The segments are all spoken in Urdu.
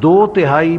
2/3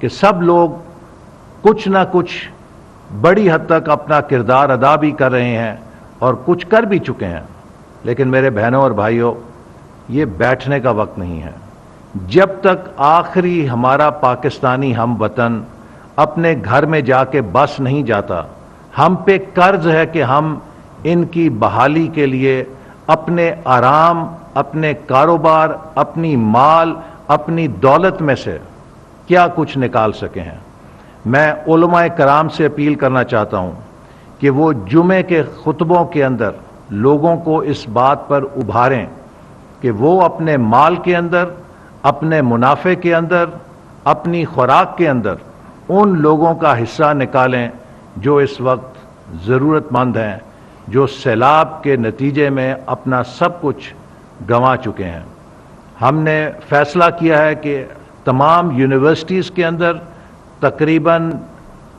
کہ سب لوگ کچھ نہ کچھ بڑی حد تک اپنا کردار ادا بھی کر رہے ہیں اور کچھ کر بھی چکے ہیں، لیکن میرے بہنوں اور بھائیوں، یہ بیٹھنے کا وقت نہیں ہے۔ جب تک آخری ہمارا پاکستانی ہم وطن اپنے گھر میں جا کے بس نہیں جاتا، ہم پہ قرض ہے کہ ہم ان کی بحالی کے لیے اپنے آرام، اپنے کاروبار، اپنی مال، اپنی دولت میں سے کیا کچھ نکال سکے ہیں۔ میں علماء کرام سے اپیل کرنا چاہتا ہوں کہ وہ جمعے کے خطبوں کے اندر لوگوں کو اس بات پر ابھاریں کہ وہ اپنے مال کے اندر، اپنے منافع کے اندر، اپنی خوراک کے اندر ان لوگوں کا حصہ نکالیں جو اس وقت ضرورت مند ہیں، جو سیلاب کے نتیجے میں اپنا سب کچھ گنوا چکے ہیں۔ ہم نے فیصلہ کیا ہے کہ تمام یونیورسٹیز کے اندر تقریباً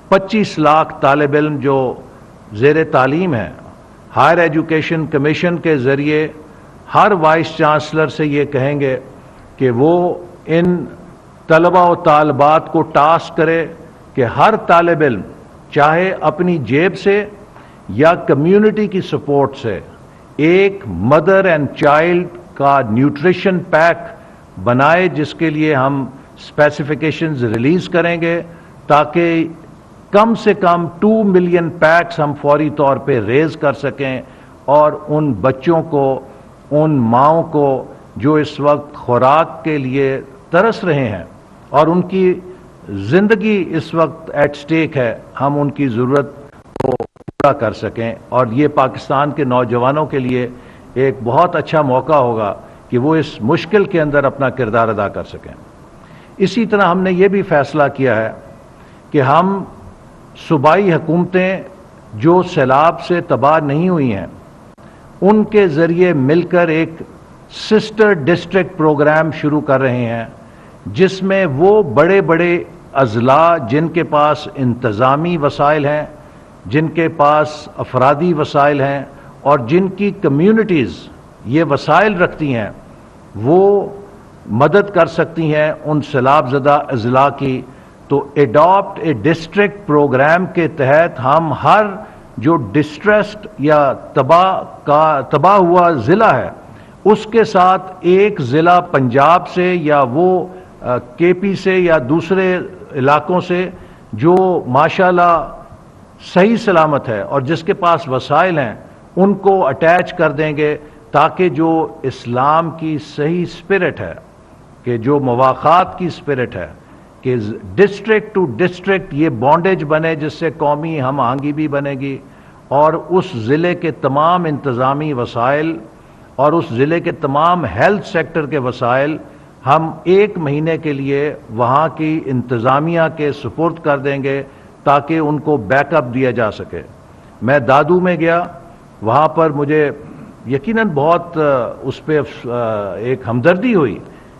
25 لاکھ طالب علم جو زیر تعلیم ہیں، ہائر ایجوکیشن کمیشن کے ذریعے ہر وائس چانسلر سے یہ کہیں گے کہ وہ ان طلباء و طالبات کو ٹاسک کرے کہ ہر طالب علم چاہے اپنی جیب سے یا کمیونٹی کی سپورٹ سے ایک مدر اینڈ چائلڈ کا نیوٹریشن پیک بنائے، جس کے لیے ہم اسپیسیفیکیشنز ریلیز کریں گے تاکہ کم سے کم 2 ملین پیکس ہم فوری طور پہ ریز کر سکیں اور ان بچوں کو، ان ماؤں کو جو اس وقت خوراک کے لیے ترس رہے ہیں اور ان کی زندگی اس وقت ایٹ سٹیک ہے، ہم ان کی ضرورت کو پورا کر سکیں۔ اور یہ پاکستان کے نوجوانوں کے لیے ایک بہت اچھا موقع ہوگا کہ وہ اس مشکل کے اندر اپنا کردار ادا کر سکیں۔ اسی طرح ہم نے یہ بھی فیصلہ کیا ہے کہ ہم صوبائی حکومتیں جو سیلاب سے تباہ نہیں ہوئی ہیں ان کے ذریعے مل کر ایک سسٹر ڈسٹرکٹ پروگرام شروع کر رہے ہیں، جس میں وہ بڑے بڑے اضلاع جن کے پاس انتظامی وسائل ہیں، جن کے پاس افرادی وسائل ہیں اور جن کی کمیونٹیز یہ وسائل رکھتی ہیں، وہ مدد کر سکتی ہیں ان سیلاب زدہ اضلاع کی۔ تو اڈاپٹ اے ڈسٹرکٹ پروگرام کے تحت ہم ہر جو ڈسٹریسڈ یا تباہ ہوا ضلع ہے اس کے ساتھ ایک ضلع پنجاب سے یا وہ کے پی سے یا دوسرے علاقوں سے جو ماشاءاللہ صحیح سلامت ہے اور جس کے پاس وسائل ہیں ان کو اٹیچ کر دیں گے، تاکہ جو اسلام کی صحیح اسپرٹ ہے، کہ جو مواخات کی اسپرٹ ہے، کہ ڈسٹرکٹ ٹو ڈسٹرکٹ یہ بانڈیج بنے، جس سے قومی ہم آہنگی بھی بنے گی اور اس ضلع کے تمام انتظامی وسائل اور اس ضلع کے تمام ہیلتھ سیکٹر کے وسائل ہم 1 مہینے کے لیے وہاں کی انتظامیہ کے سپرد کر دیں گے تاکہ ان کو بیک اپ دیا جا سکے۔ میں دادو میں گیا، وہاں پر مجھے یقیناً بہت اس پہ ایک ہمدردی ہوئی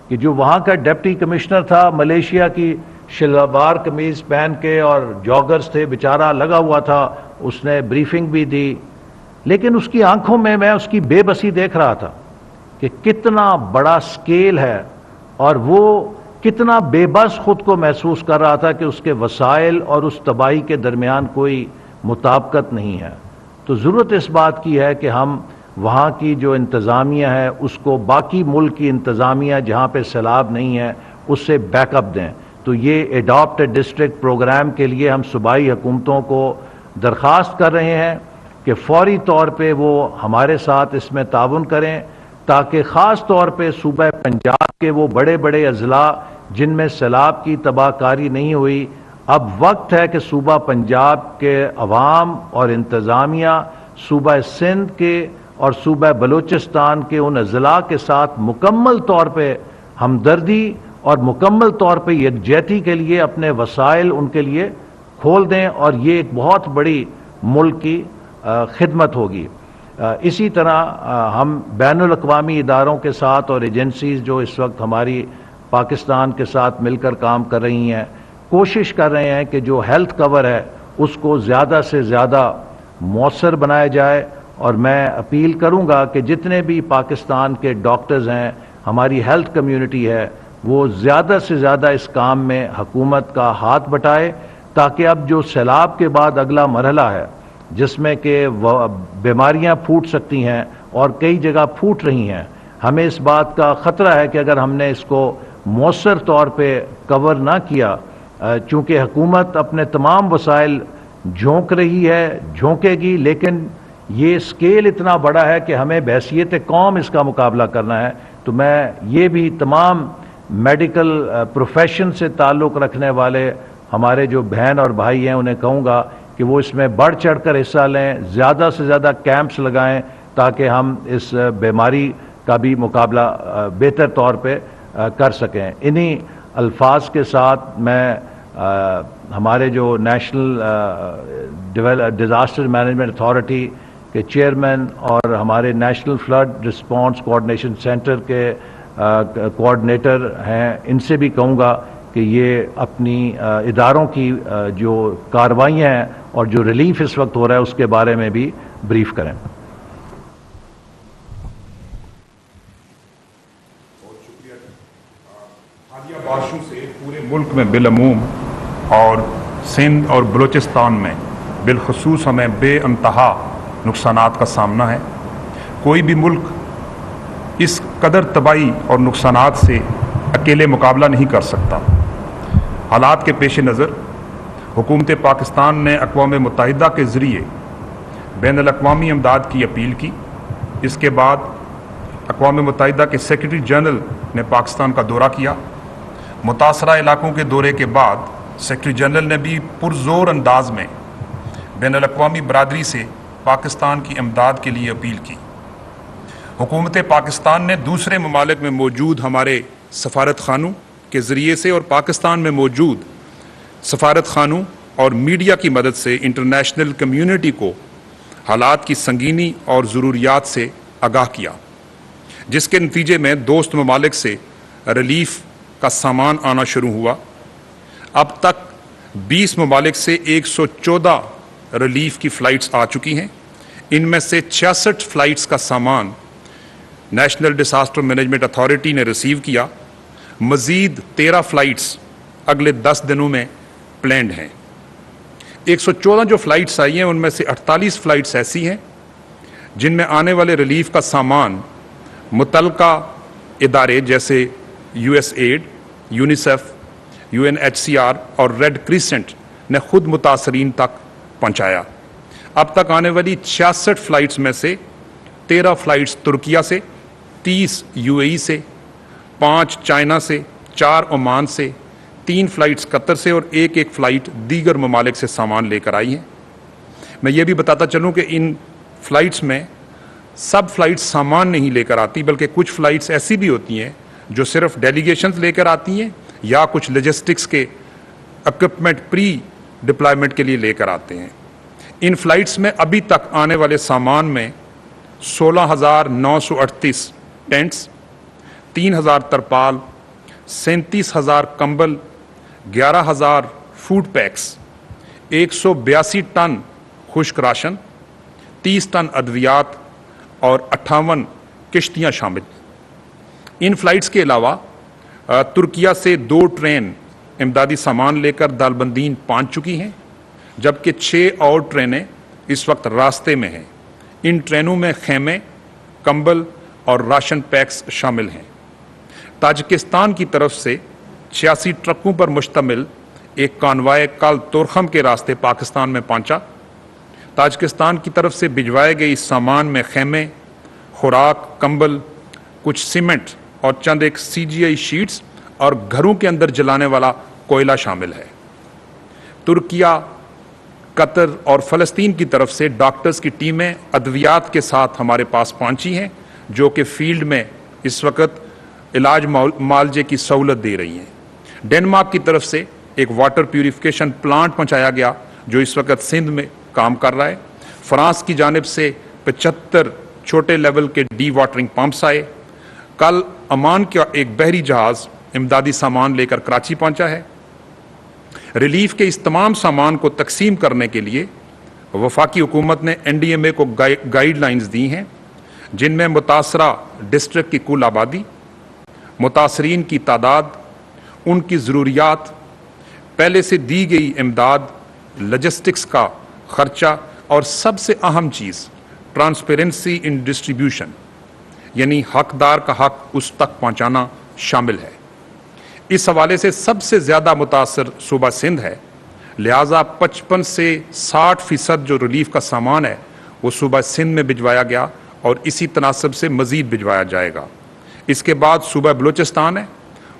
کہ جو وہاں کا ڈپٹی کمشنر تھا، ملیشیا کی شلوار قمیض پہن کے اور جاگرز تھے، بیچارہ لگا ہوا تھا، اس نے بریفنگ بھی دی، لیکن اس کی آنکھوں میں اس کی بے بسی دیکھ رہا تھا کہ کتنا بڑا سکیل ہے اور وہ کتنا بے بس خود کو محسوس کر رہا تھا کہ اس کے وسائل اور اس تباہی کے درمیان کوئی مطابقت نہیں ہے۔ تو ضرورت اس بات کی ہے کہ ہم وہاں کی جو انتظامیہ ہے اس کو باقی ملک کی انتظامیہ جہاں پہ سیلاب نہیں ہے اس سے بیک اپ دیں۔ تو یہ اڈاپٹ ڈسٹرکٹ پروگرام کے لیے ہم صوبائی حکومتوں کو درخواست کر رہے ہیں کہ فوری طور پہ وہ ہمارے ساتھ اس میں تعاون کریں، تاکہ خاص طور پہ صوبہ پنجاب کے وہ بڑے بڑے اضلاع جن میں سیلاب کی تباہ کاری نہیں ہوئی، اب وقت ہے کہ صوبہ پنجاب کے عوام اور انتظامیہ صوبہ سندھ کے اور صوبہ بلوچستان کے ان اضلاع کے ساتھ مکمل طور پہ ہمدردی اور مکمل طور پہ یکجہتی کے لیے اپنے وسائل ان کے لیے کھول دیں، اور یہ ایک بہت بڑی ملک کی خدمت ہوگی۔ اسی طرح ہم بین الاقوامی اداروں کے ساتھ اور ایجنسیز جو اس وقت ہماری پاکستان کے ساتھ مل کر کام کر رہی ہیں، کوشش کر رہے ہیں کہ جو ہیلتھ کور ہے اس کو زیادہ سے زیادہ مؤثر بنایا جائے، اور میں اپیل کروں گا کہ جتنے بھی پاکستان کے ڈاکٹرز ہیں، ہماری ہیلتھ کمیونٹی ہے، وہ زیادہ سے زیادہ اس کام میں حکومت کا ہاتھ بٹائے، تاکہ اب جو سیلاب کے بعد اگلا مرحلہ ہے جس میں کہ بیماریاں پھوٹ سکتی ہیں اور کئی جگہ پھوٹ رہی ہیں، ہمیں اس بات کا خطرہ ہے کہ اگر ہم نے اس کو مؤثر طور پہ کور نہ کیا، چونکہ حکومت اپنے تمام وسائل جھونک رہی ہے، جھونکے گی، لیکن یہ اسکیل اتنا بڑا ہے کہ ہمیں بحیثیت قوم اس کا مقابلہ کرنا ہے۔ تو میں یہ بھی تمام میڈیکل پروفیشن سے تعلق رکھنے والے ہمارے جو بہن اور بھائی ہیں انہیں کہوں گا کہ وہ اس میں بڑھ چڑھ کر حصہ لیں، زیادہ سے زیادہ کیمپس لگائیں، تاکہ ہم اس بیماری کا بھی مقابلہ بہتر طور پہ کر سکیں۔ انہی الفاظ کے ساتھ میں ہمارے جو نیشنل ڈیزاسٹر مینجمنٹ اتھارٹی کے چیئرمین اور ہمارے national flood response coordination centre کے کوآرڈینیٹر ہیں، ان سے بھی کہوں گا کہ یہ اپنی اداروں کی جو کارروائیاں ہیں اور جو ریلیف اس وقت ہو رہا ہے اس کے بارے میں بھی بریف کریں۔ حالیہ بارشوں سے پورے ملک میں بالعموم اور سندھ اور بلوچستان میں بالخصوص ہمیں بے انتہا نقصانات کا سامنا ہے۔ کوئی بھی ملک اس قدر تباہی اور نقصانات سے اکیلے مقابلہ نہیں کر سکتا۔ حالات کے پیش نظر حکومت پاکستان نے اقوام متحدہ کے ذریعے بین الاقوامی امداد کی اپیل کی۔ اس کے بعد اقوام متحدہ کے سیکرٹری جنرل نے پاکستان کا دورہ کیا۔ متاثرہ علاقوں کے دورے کے بعد سیکرٹری جنرل نے بھی پرزور انداز میں بین الاقوامی برادری سے پاکستان کی امداد کے لیے اپیل کی۔ حکومت پاکستان نے دوسرے ممالک میں موجود ہمارے سفارت خانوں کے ذریعے سے اور پاکستان میں موجود سفارت خانوں اور میڈیا کی مدد سے انٹرنیشنل کمیونٹی کو حالات کی سنگینی اور ضروریات سے آگاہ کیا، جس کے نتیجے میں دوست ممالک سے ریلیف کا سامان آنا شروع ہوا۔ اب تک 20 ممالک سے 114 ریلیف کی فلائٹس آ چکی ہیں۔ ان میں سے 66 فلائٹس کا سامان نیشنل ڈیزاسٹر مینجمنٹ اتھارٹی نے ریسیو کیا۔ مزید 13 فلائٹس اگلے 10 دنوں میں پلینڈ ہیں۔ 114 جو فلائٹس آئی ہیں ان میں سے 48 فلائٹس ایسی ہیں جن میں آنے والے ریلیف کا سامان متعلقہ ادارے جیسے USAID، یونیسیف، UNHCR اور ریڈ کریسنٹ نے خود متاثرین تک پہنچایا۔ اب تک آنے والی 66 فلائٹس میں سے 13 فلائٹس ترکیہ سے، 30 UAE سے، 5 چائنا سے، 4 عمان سے، 3 فلائٹس قطر سے اور ایک فلائٹ دیگر ممالک سے سامان لے کر آئی ہیں۔ میں یہ بھی بتاتا چلوں کہ ان فلائٹس میں سب فلائٹس سامان نہیں لے کر آتی، بلکہ کچھ فلائٹس ایسی بھی ہوتی ہیں جو صرف ڈیلیگیشنز لے کر آتی ہیں یا کچھ لاجسٹکس کے اکوپمنٹ پری ڈپلائمنٹ کے لیے لے کر آتے ہیں۔ ان فلائٹس میں ابھی تک آنے والے سامان میں 16,938 ٹینٹس، 3,000 ترپال، 37,000 کمبل، 11,000 فوڈ پیکس، 182 ٹن خشک راشن، 30 ٹن ادویات اور 58 کشتیاں شامل۔ ان فلائٹس کے علاوہ ترکیہ سے 2 ٹرین امدادی سامان لے کر دالبندین پہنچ چکی ہیں، جبکہ 6 اور ٹرینیں اس وقت راستے میں ہیں۔ ان ٹرینوں میں خیمے، کمبل اور راشن پیکس شامل ہیں۔ تاجکستان کی طرف سے 86 ٹرکوں پر مشتمل ایک کانوائے کل تورخم کے راستے پاکستان میں پہنچا۔ تاجکستان کی طرف سے بھجوائے گئے اس سامان میں خیمے، خوراک، کمبل، کچھ سیمنٹ اور چند ایک CGI شیٹس اور گھروں کے اندر جلانے والا کوئلہ شامل ہے۔ ترکیہ، قطر اور فلسطین کی طرف سے ڈاکٹرز کی ٹیمیں ادویات کے ساتھ ہمارے پاس پہنچی ہیں، جو کہ فیلڈ میں اس وقت علاج معالجے کی سہولت دے رہی ہیں۔ ڈنمارک کی طرف سے ایک واٹر پیوریفیکیشن پلانٹ پہنچایا گیا جو اس وقت سندھ میں کام کر رہا ہے۔ فرانس کی جانب سے 75 چھوٹے لیول کے ڈی واٹرنگ پمپس آئے۔ کل عمان کا ایک بحری جہاز امدادی سامان لے کر کراچی پہنچا ہے۔ ریلیف کے اس تمام سامان کو تقسیم کرنے کے لیے وفاقی حکومت نے NDMA کو گائیڈ لائنز دی ہیں، جن میں متاثرہ ڈسٹرکٹ کی کل آبادی، متاثرین کی تعداد، ان کی ضروریات، پہلے سے دی گئی امداد، لاجسٹکس کا خرچہ اور سب سے اہم چیز ٹرانسپیرنسی ان ڈسٹریبیوشن، یعنی حقدار کا حق اس تک پہنچانا شامل ہے۔ اس حوالے سے سب سے زیادہ متاثر صوبہ سندھ ہے، لہٰذا 55 سے 60% جو ریلیف کا سامان ہے وہ صوبہ سندھ میں بھجوایا گیا اور اسی تناسب سے مزید بھجوایا جائے گا۔ اس کے بعد صوبہ بلوچستان ہے،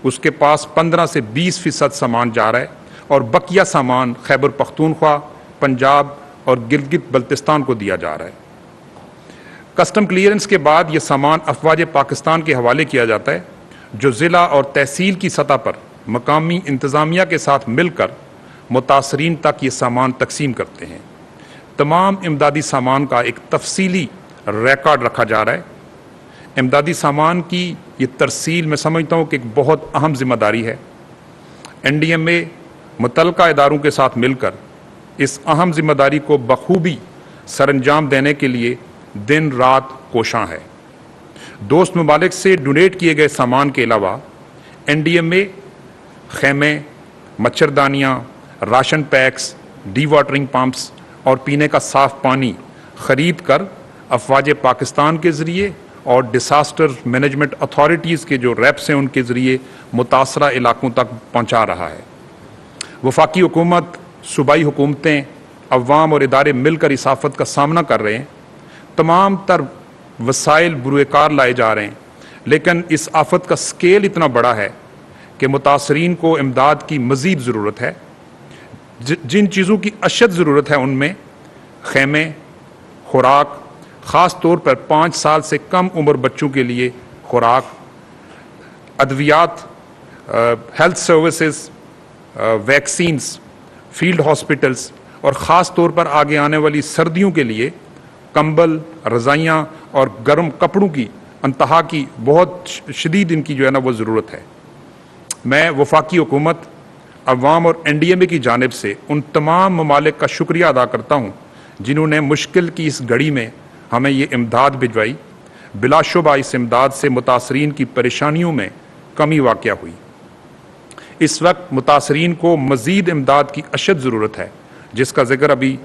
اس کے پاس 15 سے 20% سامان جا رہا ہے اور بقیہ سامان خیبر پختونخوا، پنجاب اور گلگت بلتستان کو دیا جا رہا ہے۔ کسٹم کلیئرنس کے بعد یہ سامان افواج پاکستان کے حوالے کیا جاتا ہے، جو ضلع اور تحصیل کی سطح پر مقامی انتظامیہ کے ساتھ مل کر متاثرین تک یہ سامان تقسیم کرتے ہیں۔ تمام امدادی سامان کا ایک تفصیلی ریکارڈ رکھا جا رہا ہے۔ امدادی سامان کی یہ ترسیل میں سمجھتا ہوں کہ ایک بہت اہم ذمہ داری ہے۔ NDMA متعلقہ اداروں کے ساتھ مل کر اس اہم ذمہ داری کو بخوبی سر انجام دینے کے لیے دن رات کوشاں ہے۔ دوست ممالک سے ڈونیٹ کیے گئے سامان کے علاوہ NDMA خیمے، مچھردانیاں، ration packs, de watering pumps اور پینے کا صاف پانی خرید کر افواج پاکستان کے ذریعے اور ڈیزاسٹر مینجمنٹ اتھارٹیز کے جو ریپس ہیں ان کے ذریعے متاثرہ علاقوں تک پہنچا رہا ہے۔ وفاقی حکومت، صوبائی حکومتیں، عوام اور ادارے مل کر اس آفت کا سامنا کر رہے ہیں۔ تمام تر وسائل بروئے کار لائے جا رہے ہیں، لیکن اس آفت کا سکیل اتنا بڑا ہے کہ متاثرین کو امداد کی مزید ضرورت ہے۔ جن چیزوں کی اشد ضرورت ہے ان میں خیمے، خوراک، خاص طور پر 5 سال سے کم عمر بچوں کے لیے خوراک، ادویات، health services, vaccines, field hospitals اور خاص طور پر آگے آنے والی سردیوں کے لیے کمبل، رضائیاں اور گرم کپڑوں کی انتہا کی بہت شدید ان کی جو ہے نا وہ ضرورت ہے۔ میں وفاقی حکومت، عوام اور NDMA کی جانب سے ان تمام ممالک کا شکریہ ادا کرتا ہوں جنہوں نے مشکل کی اس گھڑی میں ہمیں یہ امداد بھجوائی۔ بلا شبہ اس امداد سے متاثرین کی پریشانیوں میں کمی واقع ہوئی۔ اس وقت متاثرین کو مزید امداد کی اشد ضرورت ہے، جس کا ذکر ابھی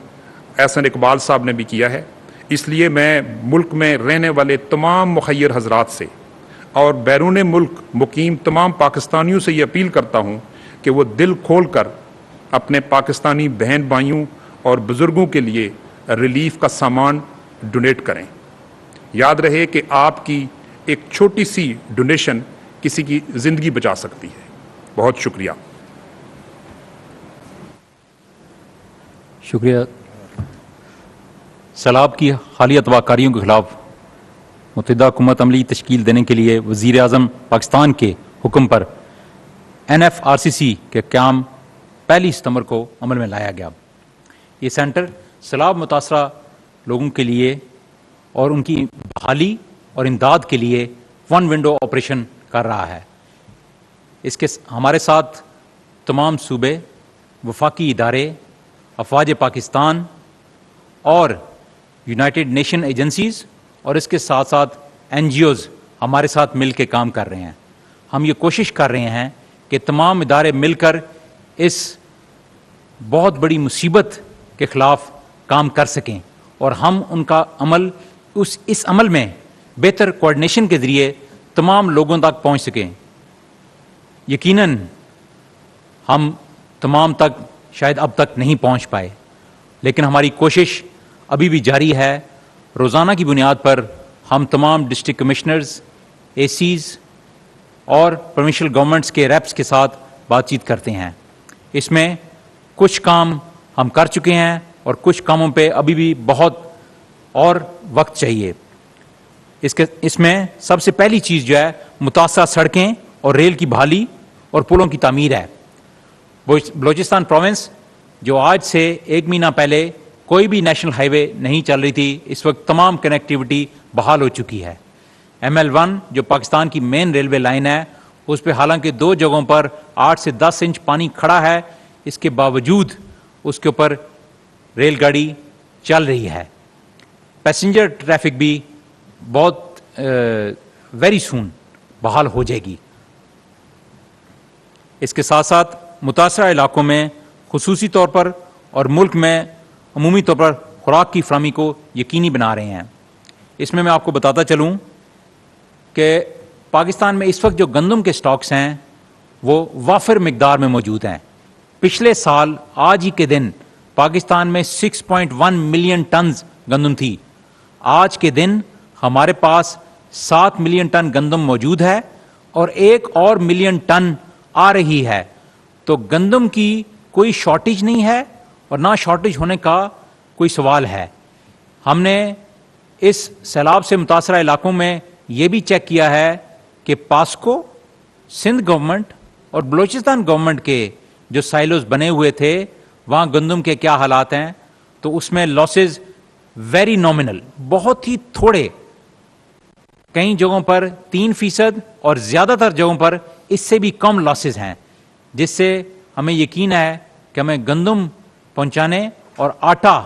احسن اقبال صاحب نے بھی کیا ہے۔ اس لیے میں ملک میں رہنے والے تمام مخیر حضرات سے اور بیرون ملک مقیم تمام پاکستانیوں سے یہ اپیل کرتا ہوں کہ وہ دل کھول کر اپنے پاکستانی بہن بھائیوں اور بزرگوں کے لیے ریلیف کا سامان ڈونیٹ کریں۔ یاد رہے کہ آپ کی ایک چھوٹی سی ڈونیشن کسی کی زندگی بچا سکتی ہے۔ بہت شکریہ۔ شکریہ۔ سیلاب کی حالیہ تباہ کے خلاف متحدہ حکومت عملی تشکیل دینے کے لیے وزیر اعظم پاکستان کے حکم پر NFRCC کے قیام 1 ستمبر کو عمل میں لایا گیا۔ یہ سینٹر سیلاب متاثرہ لوگوں کے لیے اور ان کی بحالی اور امداد کے لیے ون ونڈو آپریشن کر رہا ہے۔ اس کے ہمارے ساتھ تمام صوبے، وفاقی ادارے، افواج پاکستان اور یونائٹڈ نیشن ایجنسیز اور اس کے ساتھ ساتھ NGOs ہمارے ساتھ مل کے کام کر رہے ہیں۔ ہم یہ کوشش کر رہے ہیں کہ تمام ادارے مل کر اس بہت بڑی مصیبت کے خلاف کام کر سکیں اور ہم ان کا عمل اس عمل میں بہتر کوآرڈینیشن کے ذریعے تمام لوگوں تک پہنچ سکیں۔ یقیناً ہم تمام تک شاید اب تک نہیں پہنچ پائے، لیکن ہماری کوشش ابھی بھی جاری ہے۔ روزانہ کی بنیاد پر ہم تمام ڈسٹرکٹ کمشنرز، ACs اور پروونشل گورنمنٹس کے ریپس کے ساتھ بات چیت کرتے ہیں۔ اس میں کچھ کام ہم کر چکے ہیں اور کچھ کاموں پہ ابھی بھی بہت اور وقت چاہیے۔ اس میں سب سے پہلی چیز جو ہے متاثرہ سڑکیں اور ریل کی بحالی اور پلوں کی تعمیر ہے۔ بلوچستان پروونس جو آج سے 1 مہینہ پہلے کوئی بھی نیشنل ہائی وے نہیں چل رہی تھی، اس وقت تمام کنیکٹیوٹی بحال ہو چکی ہے۔ ML1 جو پاکستان کی مین ریلوے لائن ہے، اس پہ حالانکہ 2 جگہوں پر 8 سے 10 انچ پانی کھڑا ہے، اس کے باوجود اس کے اوپر ریل گاڑی چل رہی ہے۔ پیسنجر ٹریفک بھی بہت ویری سون بحال ہو جائے گی۔ اس کے ساتھ ساتھ متاثرہ علاقوں میں خصوصی طور پر اور ملک میں عمومی طور پر خوراک کی فراہمی کو یقینی بنا رہے ہیں۔ اس میں آپ کو بتاتا چلوں کہ پاکستان میں اس وقت جو گندم کے سٹاکس ہیں وہ وافر مقدار میں موجود ہیں۔ پچھلے سال آج ہی کے دن پاکستان میں 6.1 ملین ٹنز گندم تھی، آج کے دن ہمارے پاس 7 ملین ٹن گندم موجود ہے اور 1 اور ملین ٹن آ رہی ہے۔ تو گندم کی کوئی شارٹیج نہیں ہے اور نہ شارٹیج ہونے کا کوئی سوال ہے۔ ہم نے اس سیلاب سے متاثرہ علاقوں میں یہ بھی چیک کیا ہے کہ پاسکو، سندھ گورنمنٹ اور بلوچستان گورنمنٹ کے جو سائلوز بنے ہوئے تھے وہاں گندم کے کیا حالات ہیں، تو اس میں لاسز ویری نامنل، بہت ہی تھوڑے، کئی جگہوں پر 3% اور زیادہ تر جگہوں پر اس سے بھی کم لاسز ہیں، جس سے ہمیں یقین ہے کہ ہمیں گندم پہنچانے اور آٹا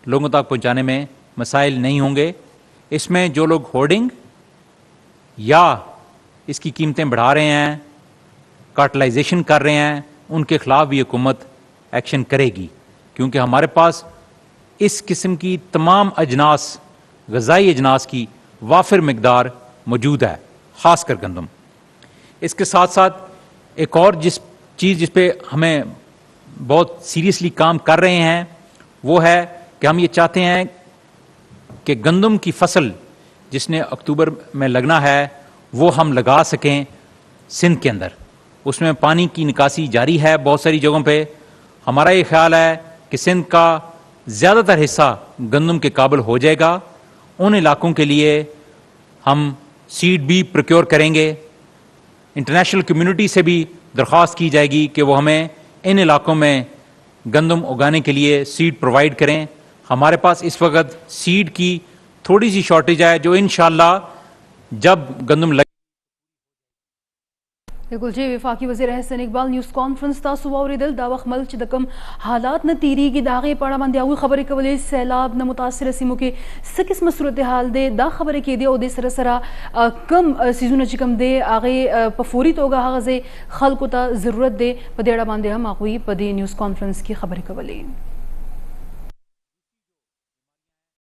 لوگوں تک پہنچانے میں مسائل نہیں ہوں گے۔ اس میں جو لوگ ہورڈنگ یا اس کی قیمتیں بڑھا رہے ہیں، کارٹلائزیشن کر رہے ہیں، ان کے خلاف بھی حکومت ایکشن کرے گی، کیونکہ ہمارے پاس اس قسم کی تمام اجناس، غذائی اجناس کی وافر مقدار موجود ہے، خاص کر گندم۔ اس کے ساتھ ساتھ ایک اور جس پہ ہمیں بہت سیریسلی کام کر رہے ہیں وہ ہے کہ ہم یہ چاہتے ہیں کہ گندم کی فصل جس نے اکتوبر میں لگنا ہے وہ ہم لگا سکیں سندھ کے اندر۔ اس میں پانی کی نکاسی جاری ہے بہت ساری جگہوں پہ۔ ہمارا یہ خیال ہے کہ سندھ کا زیادہ تر حصہ گندم کے قابل ہو جائے گا۔ ان علاقوں کے لیے ہم سیڈ بھی پروکیور کریں گے۔ انٹرنیشنل کمیونٹی سے بھی درخواست کی جائے گی کہ وہ ہمیں ان علاقوں میں گندم اگانے کے لیے سیڈ پرووائڈ کریں۔ ہمارے پاس اس وقت سیڈ کی تھوڑی سی شارٹیج ہے جو انشاءاللہ جب گندم لگے۔ بالکل جی، وفاقی وزیر احسن اقبال نیوز کانفرنس تاسو واوریدل دا وخت مل چې د کم حالات نه تیریږي د هغې په اړه باندې هغوی خبرې کولې، سیلاب نه متاثره سیمو کې څه قسمه صورتحال دی دا خبرې کېدې او دې سره سره کم څیزونه چې کوم دی هغې په فوري توګه هغه ځای خلکو ته ضرورت دی، په دې اړه باندې هم هغوی په دې نیوز کانفرنس کې خبرې کولې۔